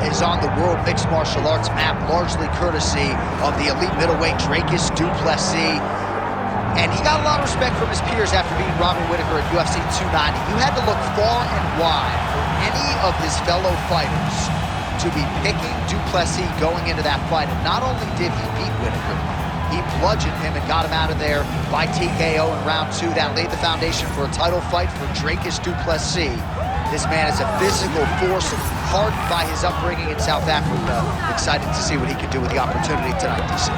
is on the World Mixed Martial Arts map, largely courtesy of the elite middleweight Dracus du Plessis. And he got a lot of respect from his peers after beating Robert Whittaker at UFC 290. You had to look far and wide for any of his fellow fighters to be picking du Plessis going into that fight. And not only did he beat Whittaker, he bludgeoned him and got him out of there by TKO in round 2. That laid the foundation for a title fight for Dracus du Plessis. This man is a physical force, hardened by his upbringing in South Africa. Excited to see what he can do with the opportunity tonight, DC.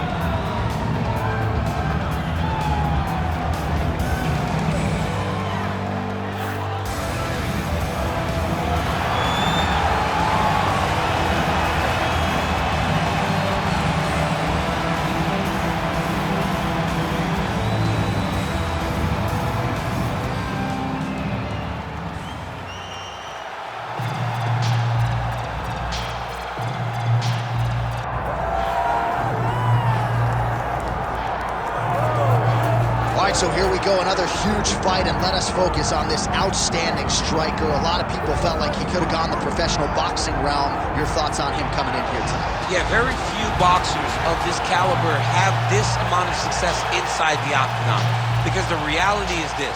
So here we go, another huge fight, and let us focus on this outstanding striker. A lot of people felt like he could have gone the professional boxing realm. Your thoughts on him coming in here tonight? Yeah, very few boxers of this caliber have this amount of success inside the octagon. Because the reality is this,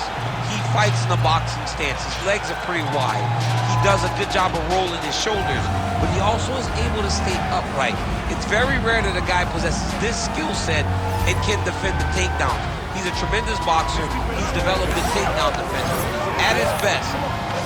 he fights in a boxing stance. His legs are pretty wide. He does a good job of rolling his shoulders, but he also is able to stay upright. It's very rare that a guy possesses this skill set and can defend the takedowns. He's a tremendous boxer. He's developed a takedown defense. At his best,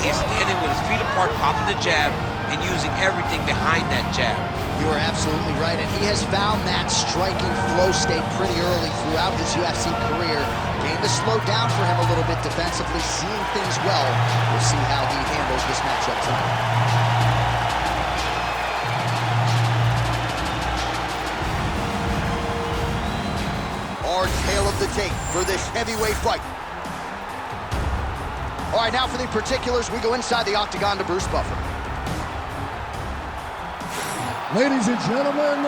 he's standing with his feet apart, popping the jab, and using everything behind that jab. You are absolutely right, and he has found that striking flow state pretty early throughout his UFC career. Game to slow down for him a little bit defensively, seeing things well. We'll see how he handles this matchup tonight. Tale of the tape for this heavyweight fight. All right, now for the particulars, we go inside the octagon to Bruce Buffer. Ladies and gentlemen,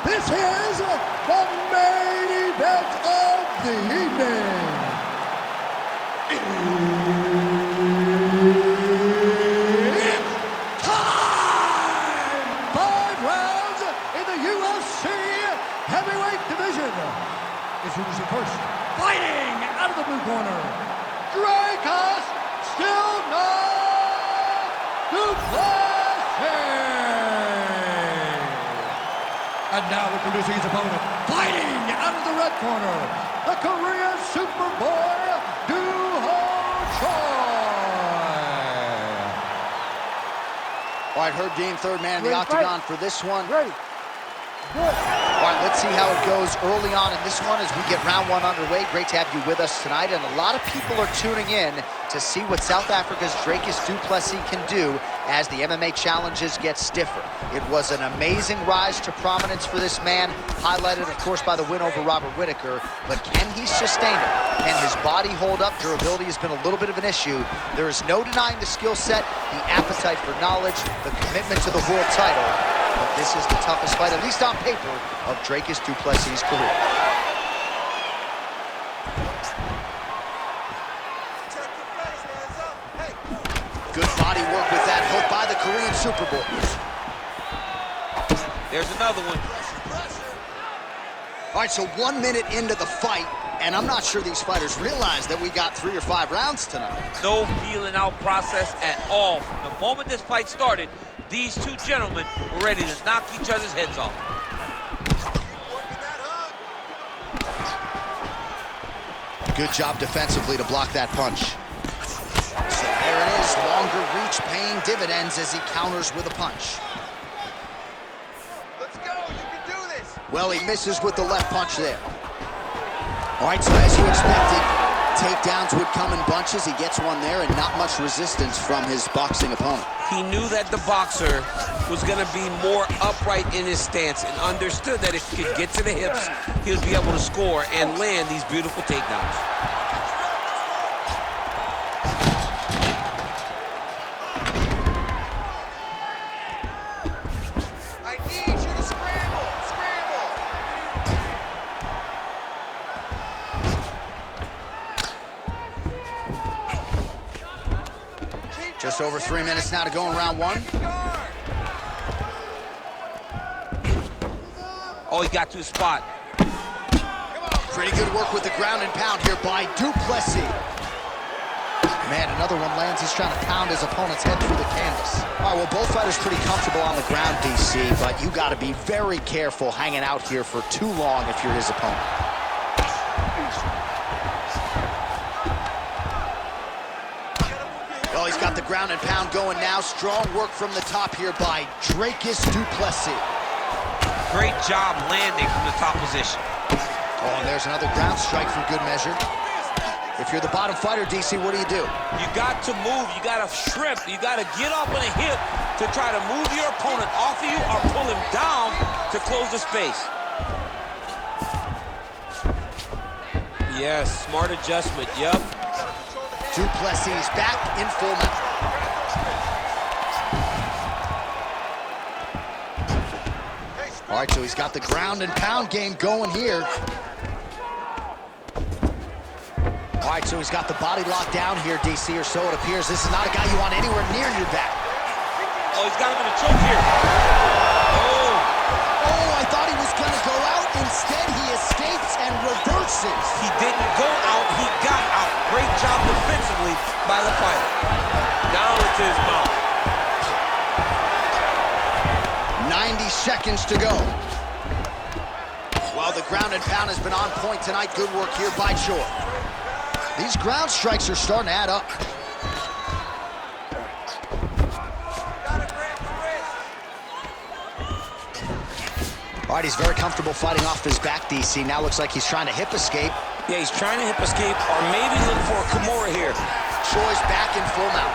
this is the main event of the evening. It's time! 5 rounds in the UFC heavyweight division. Introducing first, fighting out of the blue corner, Dracus du Plessis. And now introducing his opponent, fighting out of the red corner, the Korean Superboy, All right, Herb Dean, third man in the octagon for this one. Ready. Good. All right, let's see how it goes early on in this one as we get round 1 underway. Great to have you with us tonight, and a lot of people are tuning in to see what South Africa's Dracus du Plessis can do as the MMA challenges get stiffer. It was an amazing rise to prominence for this man, highlighted, of course, by the win over Robert Whittaker, but can he sustain it? Can his body hold up? Durability has been a little bit of an issue. There is no denying the skill set, the appetite for knowledge, the commitment to the world title. But this is the toughest fight, at least on paper, of Dracus du Plessis' career. Good body work with that hook by the Korean Superboy. There's another one. All right, so 1 minute into the fight, and I'm not sure these fighters realize that we got 3 or 5 rounds tonight. No feeling out process at all. From the moment this fight started, these two gentlemen were ready to knock each other's heads off. Good job defensively to block that punch. So there it is, longer reach paying dividends as he counters with a punch. Let's go, you can do this. Well, he misses with the left punch there. All right, so as you expected, takedowns would come in bunches. He gets one there and not much resistance from his boxing opponent. He knew that the boxer was going to be more upright in his stance and understood that if he could get to the hips, he would be able to score and land these beautiful takedowns. I need you to scramble, Just over 3 minutes now to go in round 1. Oh, he got to his spot. Pretty good work with the ground and pound here by Duplessis. Man, another one lands. He's trying to pound his opponent's head through the canvas. All right, well, both fighters pretty comfortable on the ground, DC, but you got to be very careful hanging out here for too long if you're his opponent. Oh, he's got the ground and pound going now. Strong work from the top here by Duplessis. Great job landing from the top position. Oh, and there's another ground strike for good measure. If you're the bottom fighter, DC, what do? You got to move, you got to shrimp, you got to get up on a hip to try to move your opponent off of you or pull him down to close the space. Yes, smart adjustment, yep. Duplessis back in full mount. All right, so he's got the ground and pound game going here. All right, so he's got the body locked down here, DC, or so it appears. This is not a guy you want anywhere near your back. Oh, he's got him in a choke here. Oh, I thought he was going to go out. Instead, he escapes and reverses. He didn't go out, he got out. Great job defensively by the fighter. Now it's his mouth. 90 seconds to go. Well, the ground and pound has been on point tonight. Good work here by Choi. These ground strikes are starting to add up. All right, he's very comfortable fighting off his back, DC. Now looks like he's trying to hip escape. Yeah, he's trying to hip escape or maybe look for a Kimura here. Choi's back in full mount.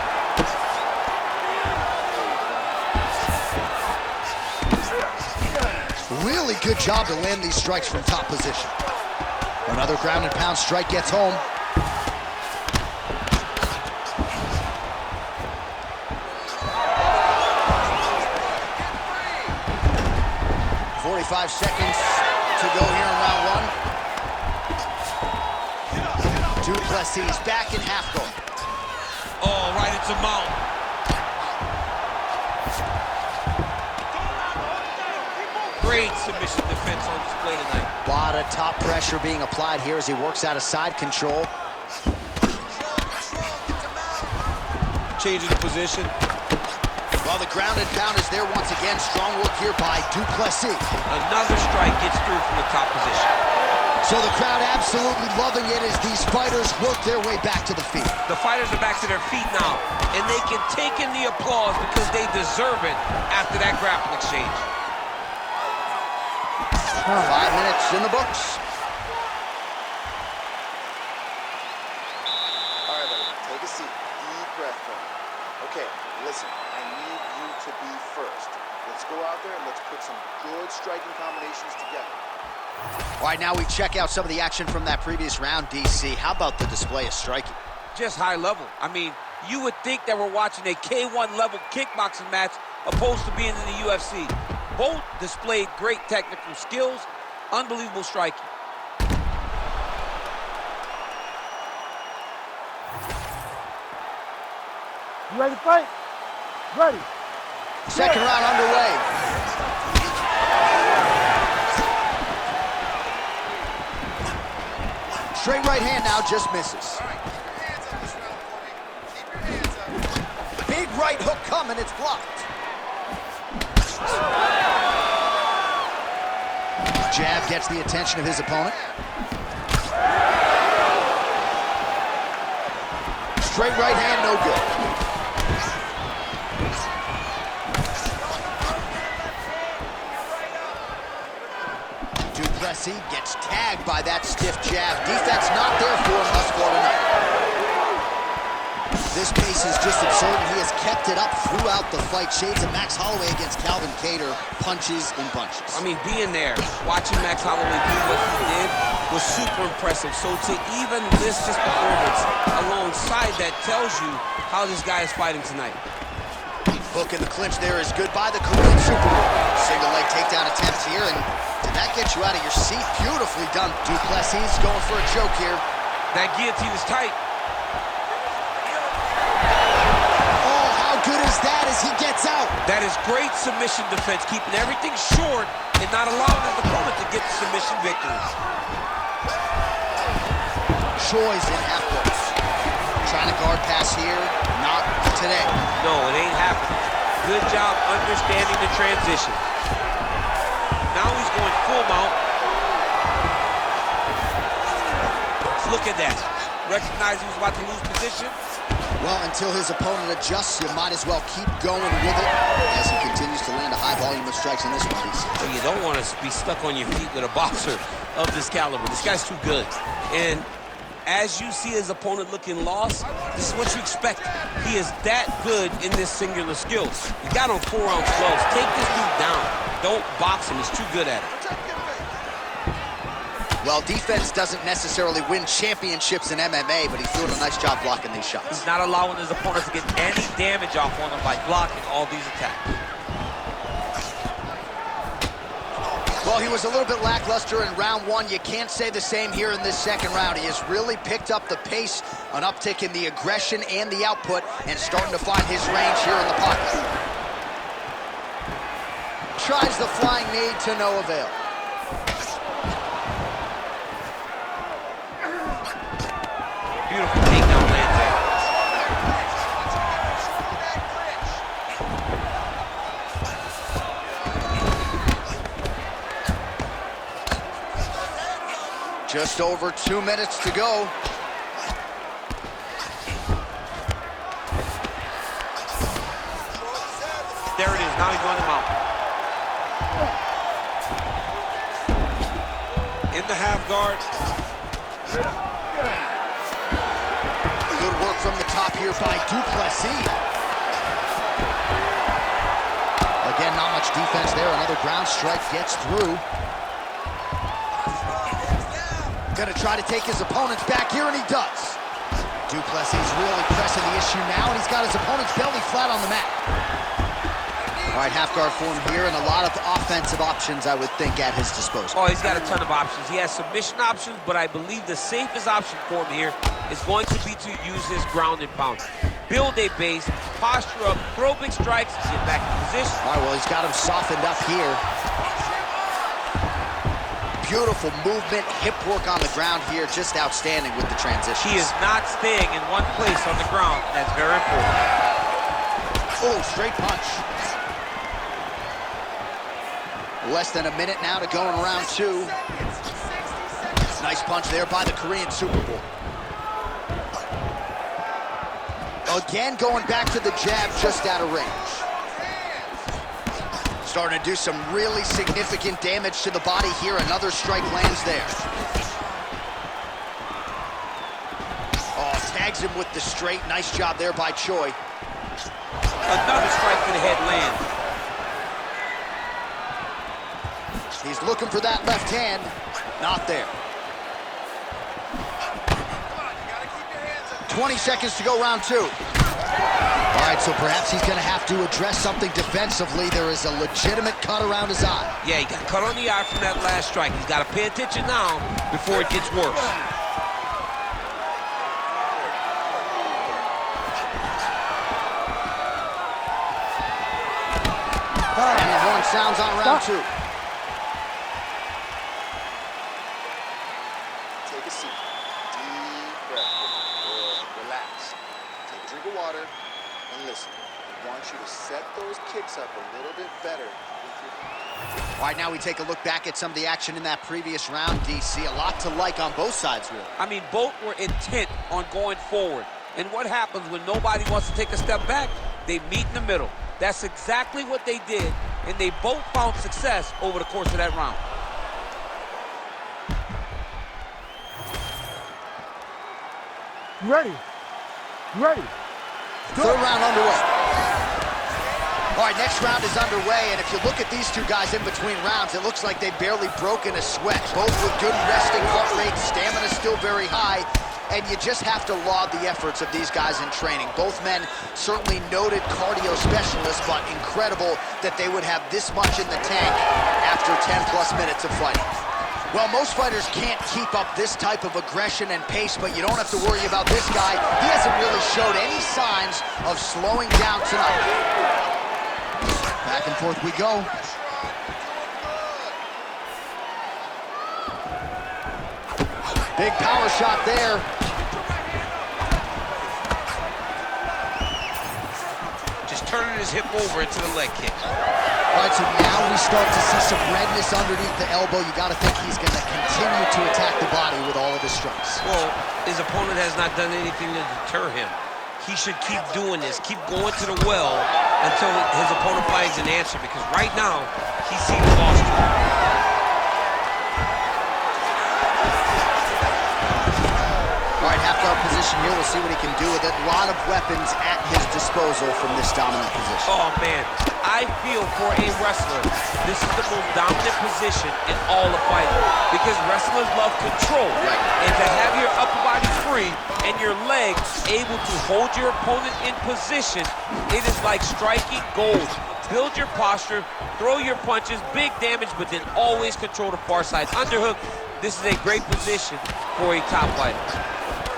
Really good job to land these strikes from top position. Another ground and pound strike gets home. 45 seconds to go here in round one. Duplessis back in half guard. Oh, right into mount. Great submission defense on display tonight. A lot of top pressure being applied here as he works out of side control. Changing the position. Well, the ground and pound is there once again. Strong work here by Duplessis. Another strike gets through from the top position. So the crowd absolutely loving it as these fighters work their way back to the feet. The fighters are back to their feet now, and they can take in the applause because they deserve it after that grappling exchange. 5 minutes in the books. All right, buddy, take a seat. Deep breath for me. Okay, listen, I need you to be first. Let's go out there and let's put some good striking combinations together. All right, now we check out some of the action from that previous round, DC. How about the display of striking? Just high level. I mean, you would think that we're watching a K1 level kickboxing match opposed to being in the UFC. Both displayed great technical skills, unbelievable striking. You ready to fight? Ready. Second round underway. Straight right hand now just misses. All right, keep your hands up this round for me. Keep your hands up. Big right hook coming, it's blocked. Jab gets the attention of his opponent. Straight right hand, no good. Duplessis gets tagged by that stiff jab. Defense not there for him thus far tonight. This pace is just absurd, and he has kept it up throughout the fight. Shades of Max Holloway against Calvin Kattar, punches in bunches. I mean, being there, watching Max Holloway do what he did was super impressive. So to even list his performance alongside that tells you how this guy is fighting tonight. Hook in the clinch there is good by the Korean Superman. Single leg takedown attempt here, and did that get you out of your seat? Beautifully done. Duplessis going for a choke here. That guillotine is tight. Good as that as he gets out. That is great submission defense, keeping everything short and not allowing his opponent to get the submission victories. Choi's in half guard. Trying to guard pass here, not today. No, it ain't happening. Good job understanding the transition. Now he's going full mount. Let's look at that. Recognize he was about to lose position. Well, until his opponent adjusts, you might as well keep going with it as he continues to land a high volume of strikes in this one. So you don't want to be stuck on your feet with a boxer of this caliber. This guy's too good. And as you see his opponent looking lost, this is what you expect. He is that good in this singular skill. You got on 4-ounce gloves. Take this dude down. Don't box him. He's too good at it. Well, defense doesn't necessarily win championships in MMA, but he's doing a nice job blocking these shots. He's not allowing his opponent to get any damage off on him by blocking all these attacks. Well, he was a little bit lackluster in round one. You can't say the same here in this second round. He has really picked up the pace, an uptick in the aggression and the output, and starting to find his range here in the pocket. Tries the flying knee to no avail. Beautiful takedown land there. Just over 2 minutes to go. There it is. Now he's going to mount. In the half guard. Good work from the top here by Duplessis. Again, not much defense there. Another ground strike gets through. Gonna try to take his opponent's back here, and he does. Duplessis really pressing the issue now, and he's got his opponent's belly flat on the mat. All right, half guard form here, and a lot of offensive options, I would think, at his disposal. Oh, he's got a ton of options. He has submission options, but I believe the safest option for him here is going to be to use his ground and pound. Build a base, posture up, throw big strikes, get back in position. All right, well, he's got him softened up here. Beautiful movement, hip work on the ground here, just outstanding with the transitions. He is not staying in one place on the ground. That's very important. Oh, straight punch. Less than a minute now to go in round two. Nice punch there by the Korean Super Bowl. Again, going back to the jab, just out of range. Starting to do some really significant damage to the body here. Another strike lands there. Oh, tags him with the straight. Nice job there by Choi. Another strike to the head land. He's looking for that left hand. Not there. 20 seconds to go, round two. All right, so perhaps he's going to have to address something defensively. There is a legitimate cut around his eye. Yeah, he got cut on the eye from that last strike. He's got to pay attention now before it gets worse. And the horn sounds on round two. Take a seat. Deep breath. Good. Relax. Take a drink of water and listen. I want you to set those kicks up a little bit better. All right, now we take a look back at some of the action in that previous round, DC. A lot to like on both sides, really. I mean, both were intent on going forward. And what happens when nobody wants to take a step back? They meet in the middle. That's exactly what they did, and they both found success over the course of that round. You ready? You ready? Third round underway. All right, next round is underway, and if you look at these two guys in between rounds, it looks like they've barely broken a sweat. Both with good resting heart rates, stamina still very high, and you just have to laud the efforts of these guys in training. Both men certainly noted cardio specialists, but incredible that they would have this much in the tank after 10-plus minutes of fighting. Well, most fighters can't keep up this type of aggression and pace, but you don't have to worry about this guy. He hasn't really showed any signs of slowing down tonight. Back and forth we go. Big power shot there. Just turning his hip over into the leg kick. All right, so now we start to see some redness underneath the elbow. You got to think he's going to continue to attack the body with all of his strikes. Well, his opponent has not done anything to deter him. He should keep doing this, keep going to the well until his opponent finds an answer, because right now, he seems lost. All right, half guard position here. We'll see what he can do with it. A lot of weapons at his disposal from this dominant position. Oh, man. I feel for a wrestler, this is the most dominant position in all of fighting, because wrestlers love control. Right. And to have your upper body free and your legs able to hold your opponent in position, it is like striking gold. Build your posture, throw your punches, big damage, but then always control the far side underhook. This is a great position for a top fighter.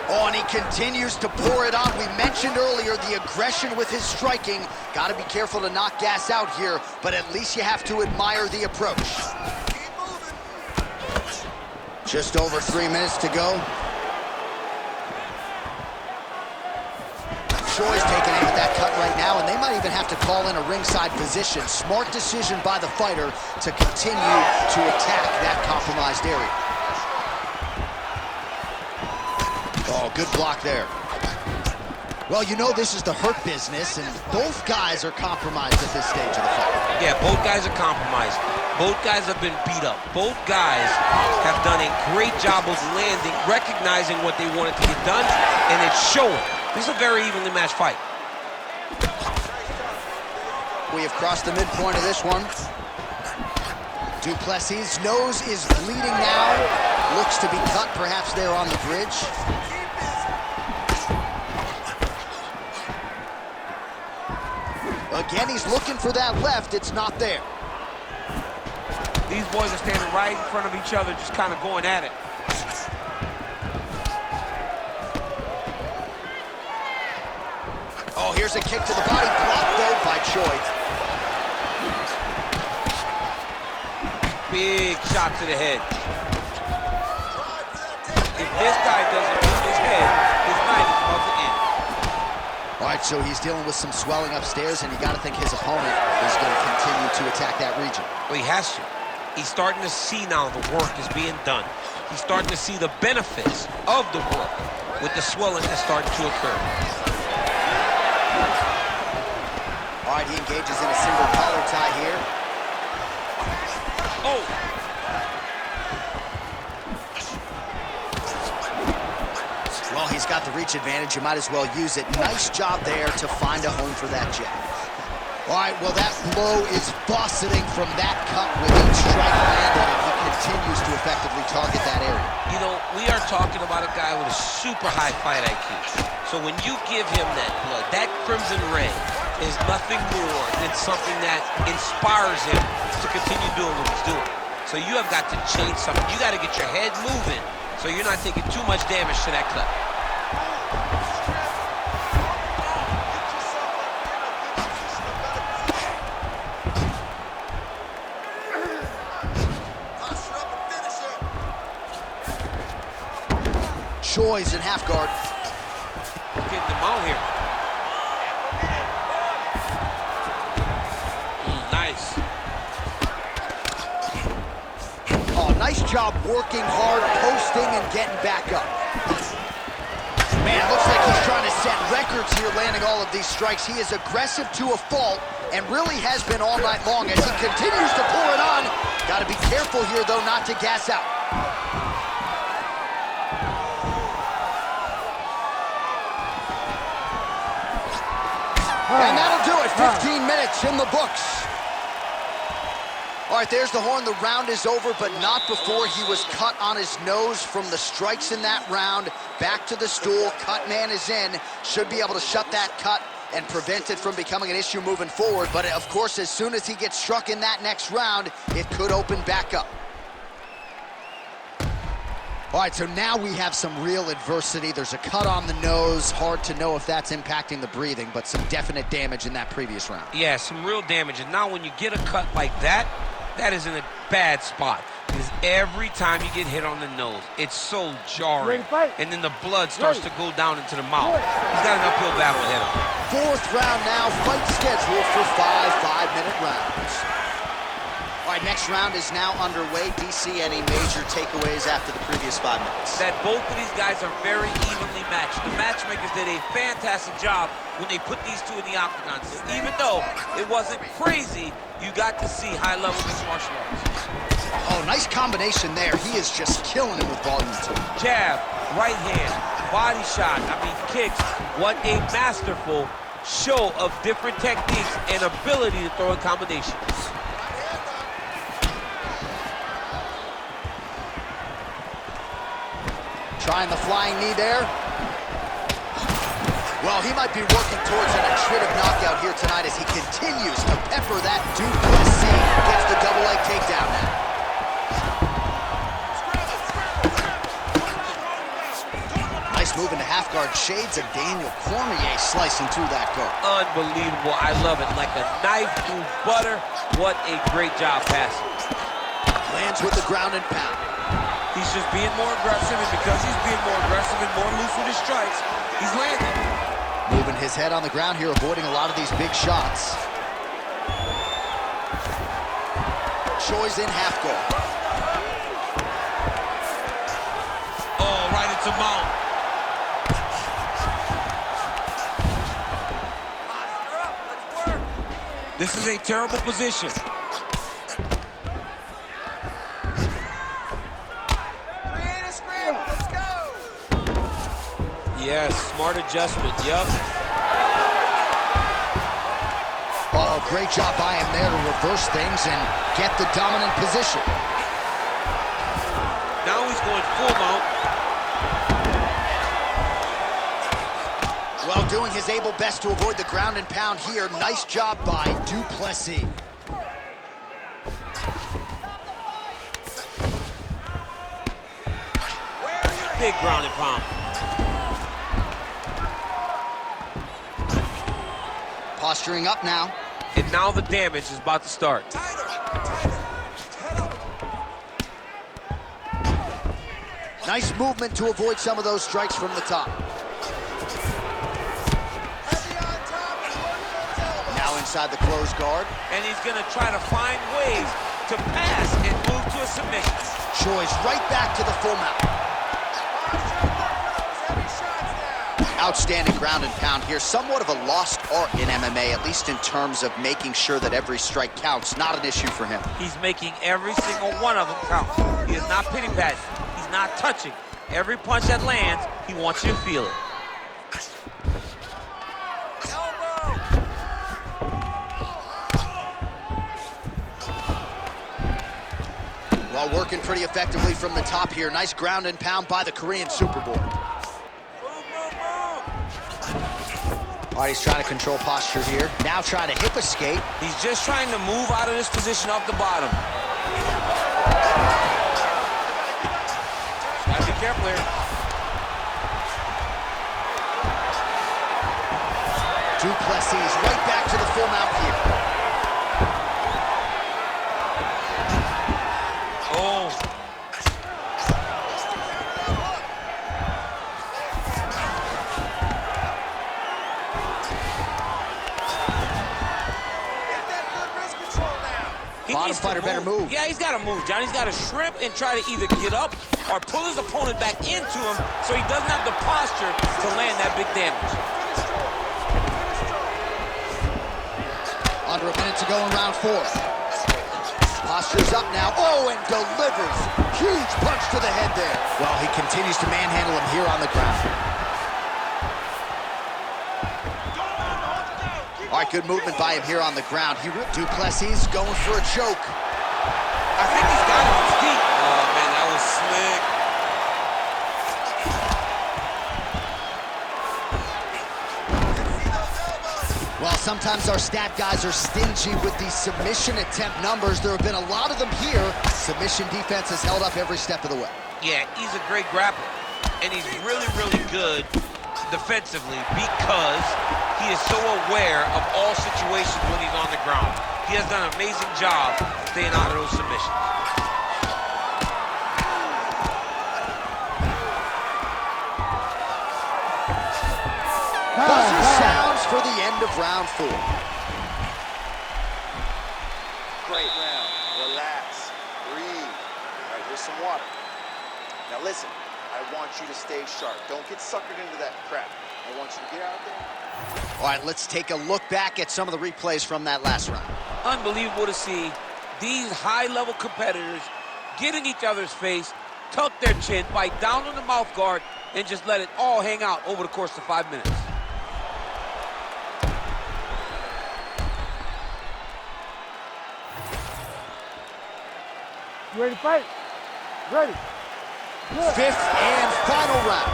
Oh, and he continues to pour it on. We mentioned earlier the aggression with his striking. Got to be careful to knock gas out here, but at least you have to admire the approach. Just over 3 minutes to go. Choi's taking aim at that cut right now, and they might even have to call in a ringside position. Smart decision by the fighter to continue to attack that compromised area. Oh, good block there. Well, you know this is the hurt business, and both guys are compromised at this stage of the fight. Yeah, both guys are compromised. Both guys have been beat up. Both guys have done a great job of landing, recognizing what they wanted to get done, and it's showing. This is a very evenly matched fight. We have crossed the midpoint of this one. Duplessis' nose is bleeding now. Looks to be cut, perhaps there on the bridge. Again, he's looking for that left. It's not there. These boys are standing right in front of each other, just kind of going at it. Oh, here's a kick to the body, blocked though by Choi. Big shot to the head. If this guy doesn't move his head, his night is about to end. All right, so he's dealing with some swelling upstairs, and you got to think his opponent is going to continue to attack that region. Well, he has to. He's starting to see now the work is being done. He's starting to see the benefits of the work with the swelling that's starting to occur. All right, he engages in a single collar tie here. Oh! Well, he's got the reach advantage. You might as well use it. Nice job there to find a home for that jab. All right, well, that blow is buffeting from that cut with each strike landed, and he continues to effectively target that area. You know, we are talking about a guy with a super high fight IQ. So when you give him that blood, that crimson red is nothing more than something that inspires him to continue doing what he's doing. So you have got to change something. You got to get your head moving so you're not taking too much damage to that cut. Choi's in half guard. Getting them out here. Nice. Oh, nice job working hard, posting, and getting back up. Man, looks like he's trying to set records here, landing all of these strikes. He is aggressive to a fault, and really has been all night long as he continues to pour it on. Got to be careful here, though, not to gas out. And that'll do it. 15 minutes in the books. All right, there's the horn. The round is over, but not before he was cut on his nose from the strikes in that round. Back to the stool. Cut man is in. Should be able to shut that cut and prevent it from becoming an issue moving forward. But, of course, as soon as he gets struck in that next round, it could open back up. All right, so now we have some real adversity. There's a cut on the nose. Hard to know if that's impacting the breathing, but some definite damage in that previous round. Yeah, some real damage. And now when you get a cut like that, that is in a bad spot. Because Every time you get hit on the nose, it's so jarring. And then the blood starts to go down into the mouth. He's got an uphill battle ahead of him. Fourth round now, fight scheduled for 5 5-minute rounds. All right, next round is now underway. DC, any major takeaways after the previous 5 minutes? That both of these guys are very evenly matched. The matchmakers did a fantastic job when they put these two in the octagon. So even though it wasn't crazy, you got to see high level mixed martial arts. Oh, nice combination there. He is just killing him with volume too. Jab, right hand, body shot, kicks. What a masterful show of different techniques and ability to throw in combinations. Trying the flying knee there. Well, he might be working towards an attritive knockout here tonight as he continues to pepper that Duplessis. Gets the double leg takedown now. Nice move into half guard. Shades of Daniel Cormier slicing through that guard. Unbelievable. I love it. Like a knife through butter. What a great job passing. Lands with the ground and pound. He's just being more aggressive, and because he's being more aggressive and more loose with his strikes, he's landing. Moving his head on the ground here, avoiding a lot of these big shots. Choi's in half guard. Oh, right into mount. This is a terrible position. Yes, smart adjustment, yep. Oh, great job by him there to reverse things and get the dominant position. Now he's going full mount. Well, doing his able best to avoid the ground and pound here. Nice job by Duplessis. Big ground and pound. Posturing up now. And now the damage is about to start. Nice movement to avoid some of those strikes from the top. Now inside the closed guard. And he's gonna try to find ways to pass and move to a submission. Choi's right back to the full mount. Outstanding ground and pound here. Somewhat of a lost art in MMA, at least in terms of making sure that every strike counts. Not an issue for him. He's making every single one of them count. He is not pity-patting. He's not touching. Every punch that lands, he wants you to feel it. Well, working pretty effectively from the top here. Nice ground and pound by the Korean Superboy. All right, he's trying to control posture here. Now trying to hip escape. He's just trying to move out of this position off the bottom. Gotta be careful here. Duplessis right back to the full mount here. Oh. Bottom fighter better move. Yeah, he's got to move, John. He's got to shrimp and try to either get up or pull his opponent back into him so he doesn't have the posture to land that big damage. Under a minute to go in round 4. Posture's up now. Oh, and delivers. Huge punch to the head there. Well, he continues to manhandle him here on the ground. All right, good movement by him here on the ground. Duplessis going for a choke. I think he's got him on his feet. Oh, man, that was slick. Well, sometimes our stat guys are stingy with these submission attempt numbers. There have been a lot of them here. Submission defense has held up every step of the way. Yeah, he's a great grappler. And he's really, really good defensively because he is so aware of all situations when he's on the ground. He has done an amazing job staying out of those submissions. end of round 4. Great round. Relax. Breathe. All right, here's some water. Now listen, I want you to stay sharp. Don't get suckered into that crap. I want you to get out there. All right, let's take a look back at some of the replays from that last round. Unbelievable to see these high-level competitors get in each other's face, tuck their chin, bite down on the mouth guard, and just let it all hang out over the course of 5 minutes. You ready to fight? Ready. Good. 5th and final round.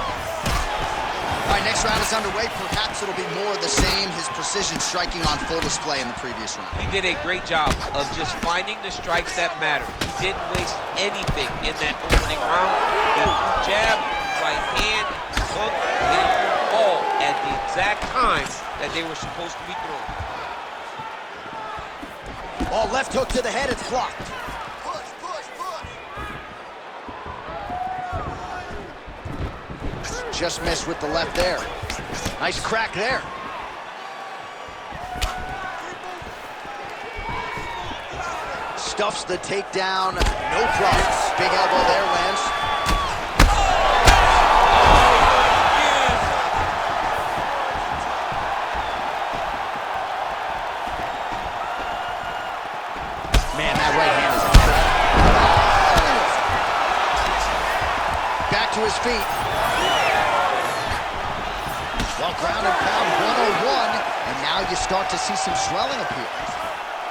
All right, next round is underway. Perhaps it'll be more of the same. His precision striking on full display in the previous round. He did a great job of just finding the strikes that matter. He didn't waste anything in that opening round. He threw jab, right hand, hook, and all at the exact time that they were supposed to be thrown. Oh, left hook to the head, it's blocked. Push, push, push. Just missed with the left there. Nice crack there. Stuffs the takedown, no problem. Big elbow there, lands. Man, that right hand is a threat. Back to his feet. Well, ground and pound 101, and now you start to see some swelling appear.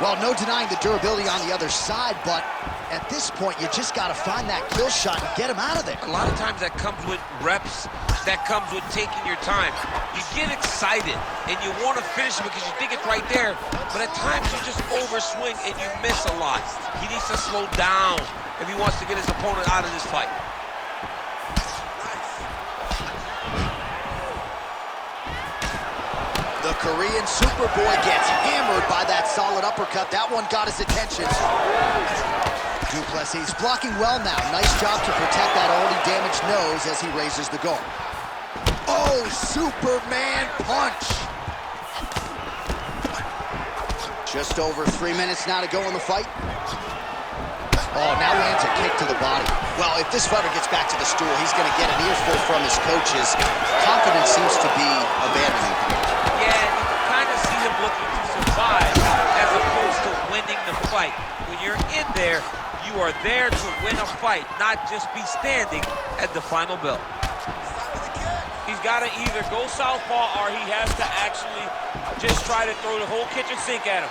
Well, no denying the durability on the other side, but at this point, you just got to find that kill shot and get him out of there. A lot of times that comes with reps, that comes with taking your time. You get excited, and you want to finish it because you think it's right there, but at times you just overswing and you miss a lot. He needs to slow down if he wants to get his opponent out of this fight. The Korean Superboy gets hammered by that solid uppercut. That one got his attention. Du Plessis blocking well now. Nice job to protect that already damaged nose as he raises the guard. Oh, Superman punch. Just over 3 minutes now to go in the fight. Oh, now lands a kick to the body. Well, if this fighter gets back to the stool, he's going to get an earful from his coaches. Confidence seems to be abandoning him. Yeah, you can kind of see him looking to survive as opposed to winning the fight. When you're in there, you are there to win a fight, not just be standing at the final bell. He's got to either go southpaw or he has to actually just try to throw the whole kitchen sink at him.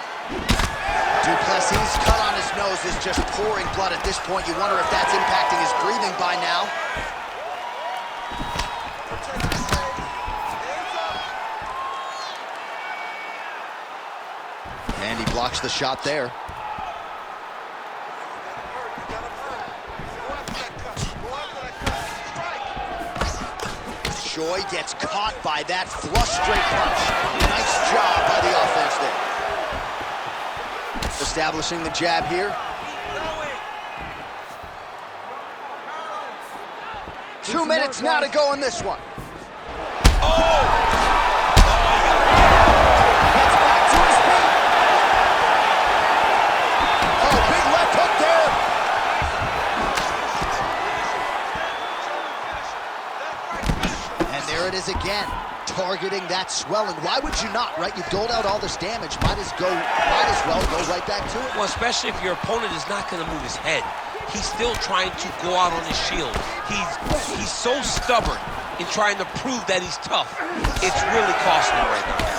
Du Plessis' cut on his nose is just pouring blood at this point. You wonder if that's impacting his breathing by now. And he blocks the shot there. Choi gets caught by that flush straight punch. Nice job by the offense there. Establishing the jab here. 2 minutes now to go in this one. Oh! Gets back to his feet. Oh, big left hook there. And there it is again, targeting that swelling. Why would you not, right? You doled out all this damage. Might as well go right back to it. Well, especially if your opponent is not going to move his head. He's still trying to go out on his shield. He's so stubborn in trying to prove that he's tough. It's really costly right now.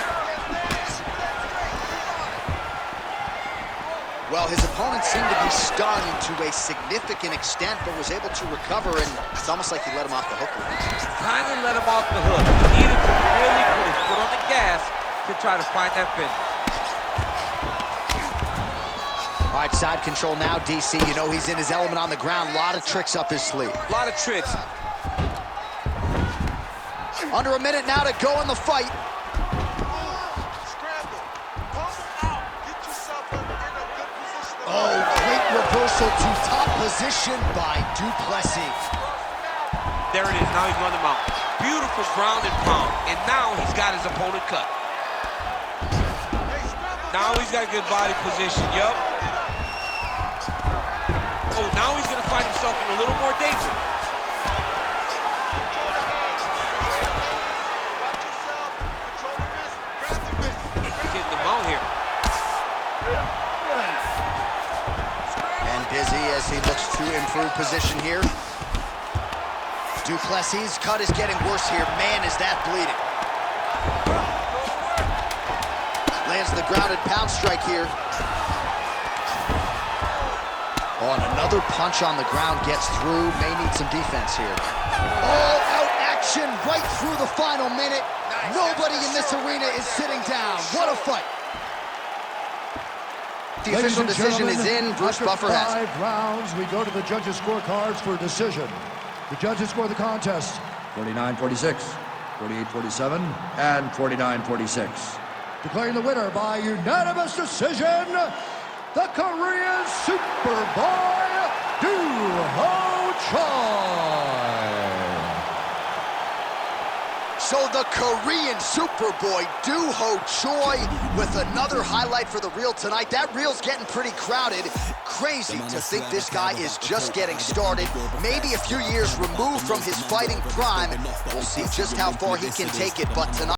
Well, his opponent seemed to be stunned to a significant extent, but was able to recover, and it's almost like he let him off the hook. Kind of let him off the hook. He needed to really put his foot on the gas to try to find that finish. All right, side control now, DC. You know he's in his element on the ground. A lot of tricks up his sleeve. A lot of tricks. Under a minute now to go in the fight. Oh, great reversal to top position by Du Plessis. There it is. Now he's on the mount. Beautiful ground and pound. And now he's got his opponent cut. Now he's got a good body position, yup. Oh, now he's gonna find himself in a little more danger. Getting them out here. And Dizzy as he looks to improve position here. Duplessis' cut is getting worse here. Man, is that bleeding. Lands the grounded pound strike here. Oh, and another punch on the ground gets through. May need some defense here. All-out action right through the final minute. Nobody in this arena is sitting down. What a fight. The official decision is in. Bruce Buffer has it. 5 rounds, we go to the judges' scorecards for a decision. The judges score the contest 49-46, 48-47, and 49-46. Declaring the winner by unanimous decision, the Korean Superboy, Duho Choi. So the Korean Superboy, Duho Choi, with another highlight for the reel tonight. That reel's getting pretty crowded. Crazy to think this guy is just getting started. Maybe a few years removed from his fighting prime. We'll see just how far he can take it, but tonight